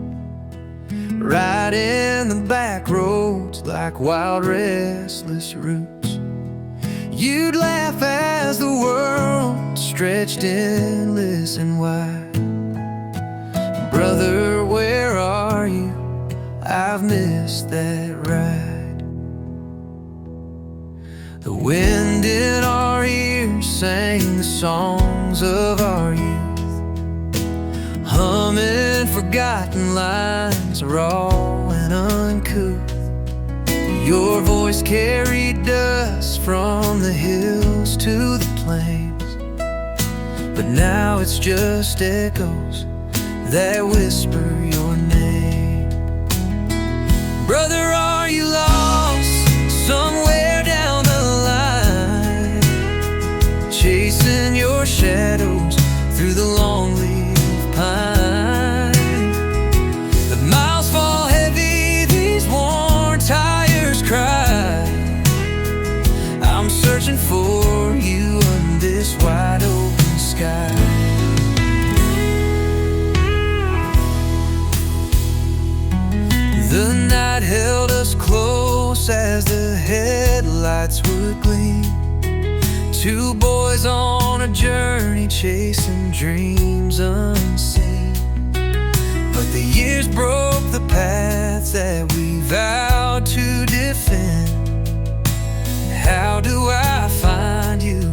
right in the back roads like wild restless roots. You'd laugh as the world stretched endless and wide. Brother, where are you? I've missed that ride. The wind in our ears sang the songs of our youth, humming forgotten lines, raw and uncouth. Your voice carried dust from the hills to the plains, but now it's just echoes that whisper your name. Brother, are you lost somewhere down the line, chasing your shadows through the long leaf pine? The miles fall heavy, these worn tires cry. I'm searching for you under this wide open sky. The night held us close as the headlights would gleam. Two boys on a journey chasing dreams unseen. But the years broke the paths that we vowed to defend. How do I find you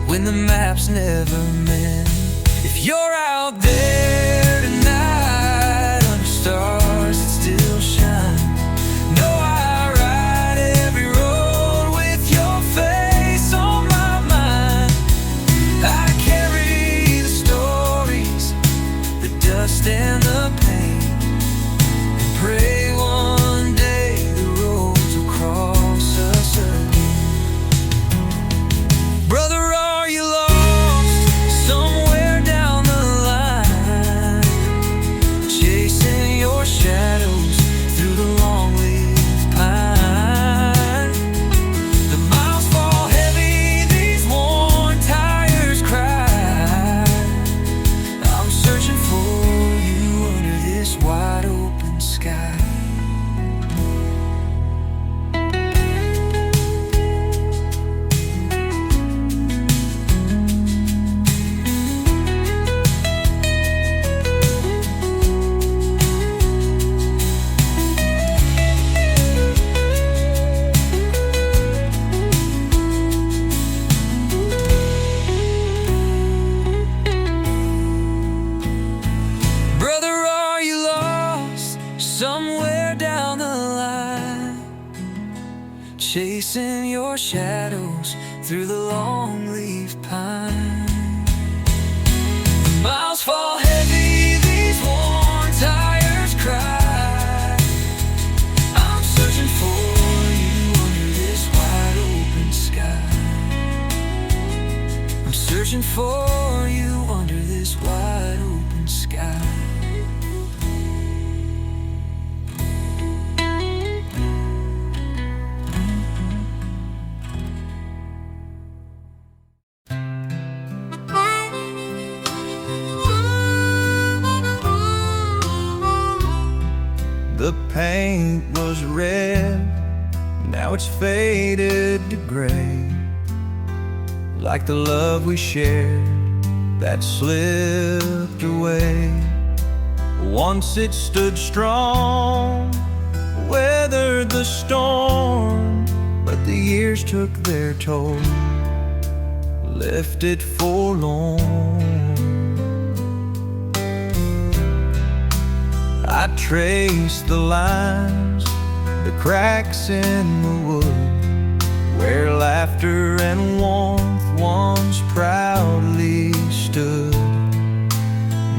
when the maps never mend? If you're out there tonight under stars that still shine, know I ride every road with your face on my mind. I carry the stories, the dust and the pain, and pray one day the roads will cross us again. Brother, are you lost somewhere down the line, chasing your shadows through the long leaf pine? The miles fall heavy, these worn tires cry. I'm searching for you under this wide open sky. Brother, are you lost somewhere down the line, chasing your shadows through the long leaf pine? The miles fall heavy, these worn tires cry. I'm searching for you under this wide open sky. I'm searching for you under this wide open sky. The paint was red, now it's faded to gray, like the love we shared that slipped away. Once it stood strong, weathered the storm, but the years took their toll, left it forlorn. I traced the lines, the cracks in the wood, where laughter and warmth once proudly stood.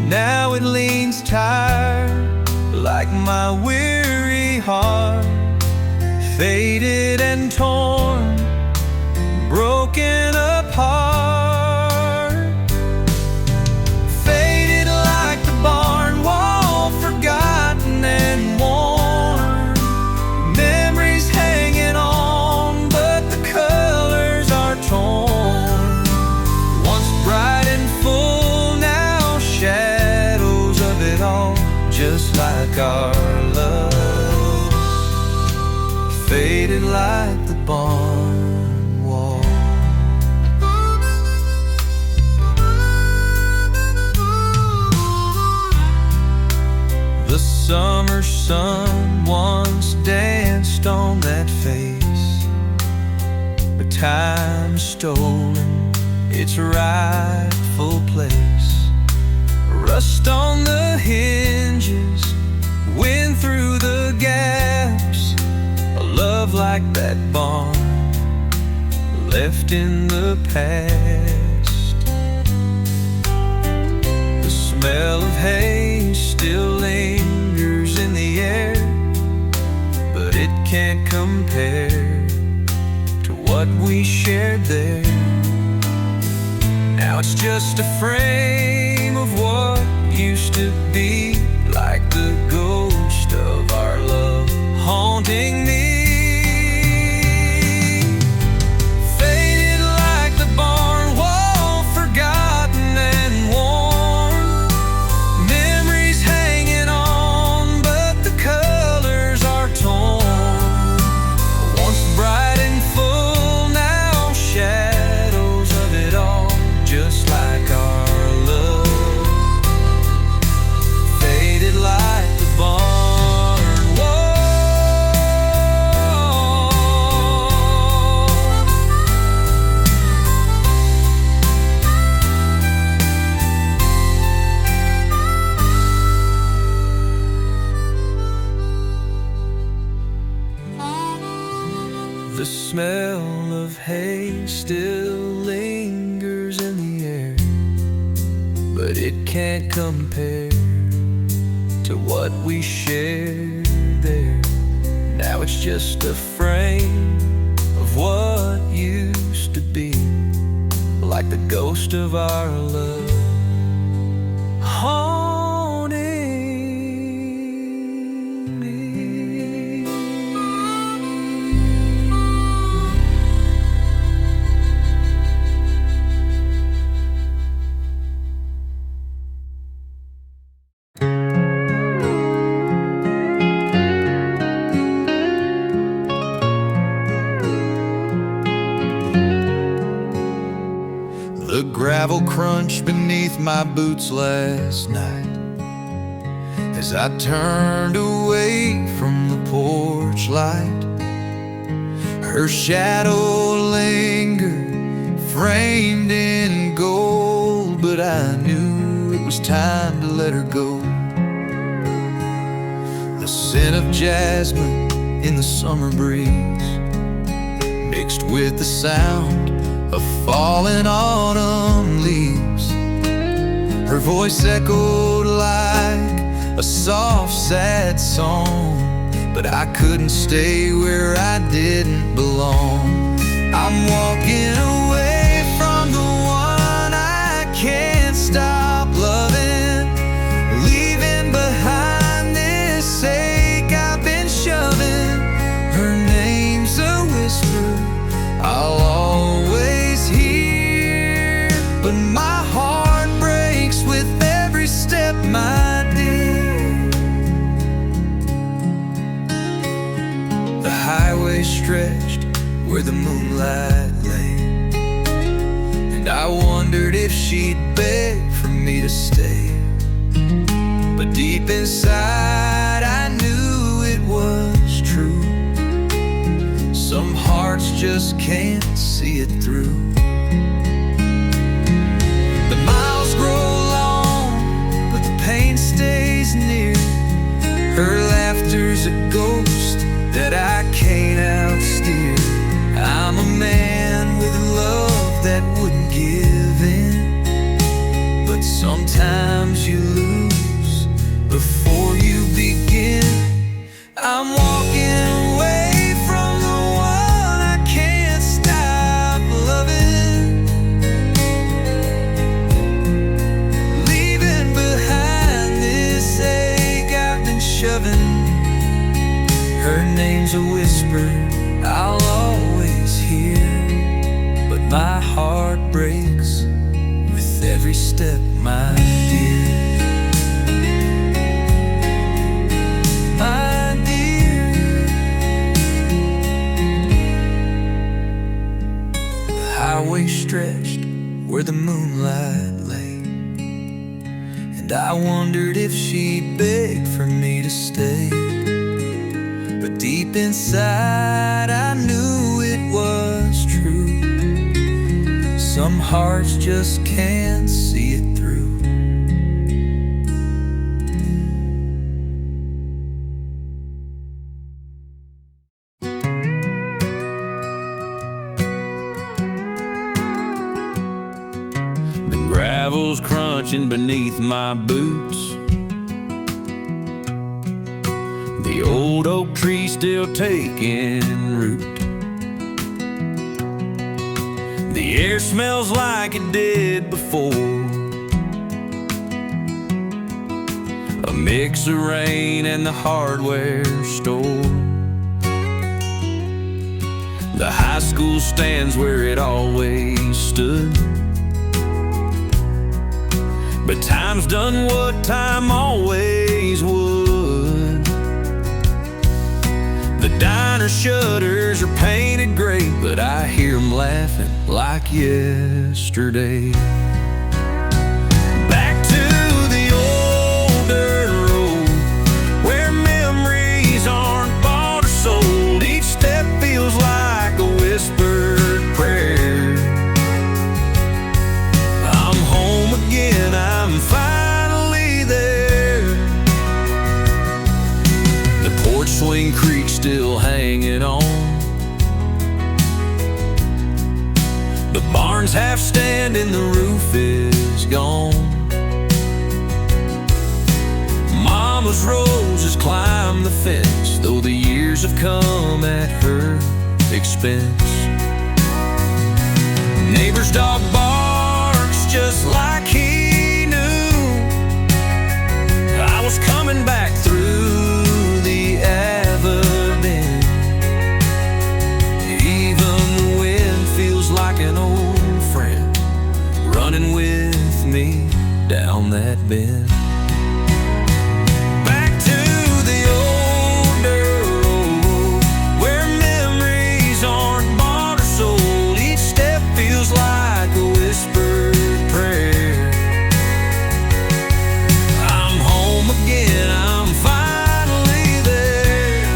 Now it leans tired, like my weary heart, faded and torn, broken apart. Faded like the barn wall, forgotten and worn. Memories hanging on, but the colors are torn. Once bright and full, now shadows of it all, just like our love. faded like the barn wall. The summer sun once danced on that face, but time's stolen its rightful place. Rust on the hinges, wind through the gaps. A love like that barn left in the past. The smell of hay still lingers in the air, but it can't compare to what we shared there. Now it's just a frame of what used to be, like the ghost of our love haunting me. Faded like the barn wall, forgotten and worn. Memories hanging on, but the colors are torn. Once bright and full, now shadows of it all, just like our love. Faded like the barn wall. The smell of hay still lingers in the air, but it can't compare to what we shared there. Now it's just a frame of what used to be, like the ghost of our love haunting me. The gravel crunched beneath my boots last night as I turned away from the porch light. Her shadow lingered, framed in gold, but I knew it was time to let her go. The scent of jasmine in the summer breeze mixed with the sound of falling autumn leaves. Her voice echoed like a soft, sad song, but I couldn't stay where I didn't belong. I'm walking away from the one I can't stop loving, leaving behind this ache I've been shoving. Her name's a whisper I'll always hear, but my heart breaks with every step, my dear. The highway stretched where the moonlight lay, and I wondered if she'd beg for me to stay. But deep inside I knew it was true. Some hearts just can't see it through. The miles grow long, but the pain stays near. Her laughter's a ghost that I can't outsteer. I'm a man with a love that wouldn't give in, but sometimes you lose before you begin. I'm walking away from the one I can't stop loving, leaving behind this ache I've been shoving. Her name's a whisper I'll always hear, but my heart breaks with every step, my dear. My dear. I'd lay. And I wondered if she'd beg for me to stay. But deep inside I knew it was true. Some hearts just can't see it through. The gravel's crunching beneath my boots. The old oak tree still taking root. The air smells like it did before, a mix of rain and the hardware store. The high school stands where it always stood, but time's done what time always would. The diner shutters are painted gray, but I hear them laughing like yesterday. Back to the old dirt road, where memories aren't bought or sold. Each step feels like a whispered prayer. I'm home again, I'm finally there. The porch swing creak still hanging on. The barn's half standing, the roof is gone. Mama's roses climb the fence, though the years have come at her expense. Neighbor's dog barks just like he knew I was coming back through the avenue. Even the wind feels like an old friend, running with me down that bend. Back to the old dirt road, where memories aren't bought or sold. Each step feels like a whispered prayer. I'm home again, I'm finally there.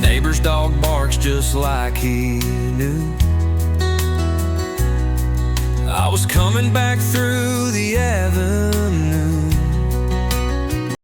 Neighbor's dog barks just like he knew I was coming back through the avenue.